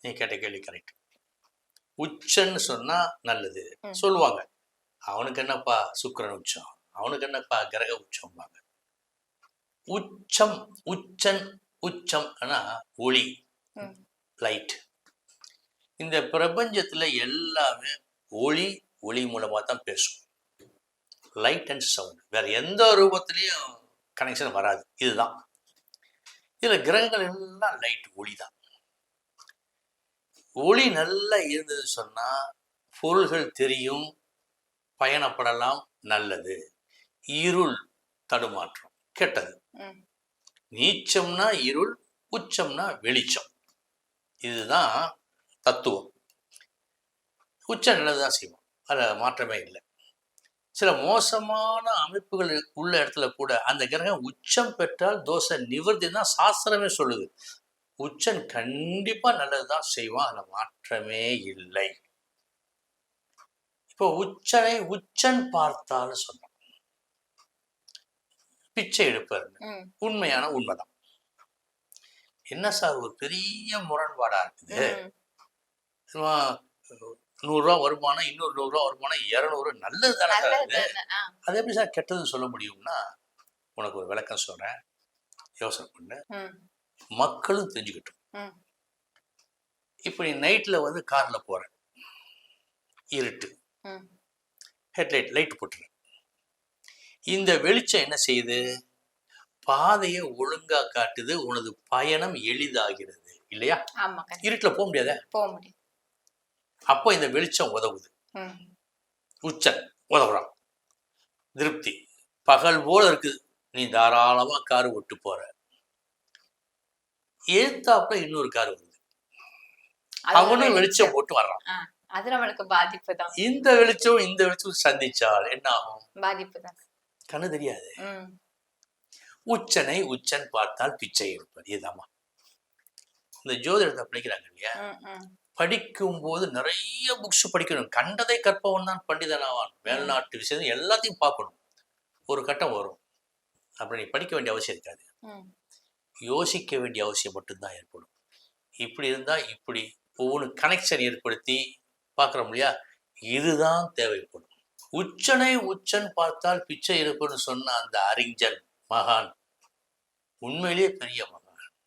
நீ கேட்ட கேள்வி கரெக்ட். உச்சன்னு சொன்னா நல்லது சொல்லுவாங்க. அவனுக்கு என்னப்பா சுக்கிரன் உச்சம், அவனுக்கு என்னப்பா கிரக உச்சம்பாங்க. உச்சம் உச்சன் உச்சம் ஒளி, லைட். இந்த பிரபஞ்சத்துல எல்லாமே ஒளி, ஒளி மூலமா தான் பேசும். லைட் அண்ட் சவுண்ட், வேற எந்த ரூபத்திலையும் கனெக்ஷன் வராது. இதுதான். இதுல கிரகங்கள் எல்லாம் லைட், ஒளி தான். ஒளி நல்லா இருந்தது சொன்னா பொருள்கள் தெரியும், பயணப்படலாம், நல்லது. இருள் தடுமாற்றம், கெட்டது. நீச்சம்னா இருள், உச்சம்னா வெளிச்சம். இதுதான் தத்துவம். உச்சம் நல்லதுதான் செய்வோம், அதில் மாற்றமே இல்லை. சில மோசமான அமைப்புகள் உள்ள இடத்துல கூட அந்த கிரகம் உச்சம் பெற்றால் தோஷ நிவர்த்தி தான் சாஸ்திரமே சொல்லுது. உச்சன் கண்டிப்பா நல்லதுதான் செய்வான், அதில் மாற்றமே இல்லை. இப்போ உச்சனை உச்சன் பார்த்தாலும் சொன்னோம், பிச்சை எடுப்பார், உண்மையான உண்மைதான். என்ன சார் ஒரு பெரிய முரண்பாடா இருக்குது, 100 ரூபா வருமானம், இன்னொரு 100 ரூபா வருமானம், 200, நல்லது தானே சார் அது? அது எப்படி சார் கெட்டதுன்னு சொல்ல முடியும்னா, உனக்கு ஒரு விளக்கம் சொல்றேன், யோசனை பண்ணு, மக்களும் தெரிஞ்சுக்கிட்டும். இப்போ நீ நைட்ல வந்து கார்ல போற, இருட்டு, ஹெட்லைட் லைட் போட்டுரு. இந்த வெளிச்சம் என்ன செய்யுது, பாதையை ஒழுங்கா காட்டுது, உனது பயணம் எளிதாகிறது இல்லையா? இருட்டுல போக முடியாத, அப்போ இந்த வெளிச்சம் உதவுது. உச்சன் உதவுறான், திருப்தி. பகல் போல இருக்குது, நீ தாராளமா கார் ஓட்டு போற, ஏத்தாப்புல இன்னொரு கார் வருது, அவனும் வெளிச்சம் போட்டு வர்றான், அது நம்மளுக்கு பாதிப்பு தான். இந்த வெளிச்சம் இந்த வெளிச்சம் சந்திச்சால் என்ன ஆகும்? பாதிப்பு தான். கண்ணு தெரியாது. உச்சனை உச்சன் பார்த்தால் பிச்சை எடுப்பார். இதுதாம்மா இந்த ஜோதிடத்தை படிக்கிறாங்க இல்லையா, படிக்கும் போது நிறைய புக்ஸ் படிக்கணும். கண்டதை கற்பவன் தான் பண்டிதனாவான், மேல்நாட்டு விஷயம் எல்லாத்தையும் பார்க்கணும். ஒரு கட்டம் வரும், அப்படி நீ படிக்க வேண்டிய அவசியம் இருக்காது, யோசிக்க வேண்டிய அவசியம் மட்டும்தான் ஏற்படும். இப்படி இருந்தா இப்படி ஒவ்வொன்று கனெக்ஷன் ஏற்படுத்தி பார்க்குறோம் இல்லையா, இதுதான் தேவைப்படும். உச்சனை உச்சன் பார்த்தால் பிச்சை எடுப்பன்னு சொன்ன அந்த அறிஞன் மகான் உண்மையிலேயே பெரியவன்.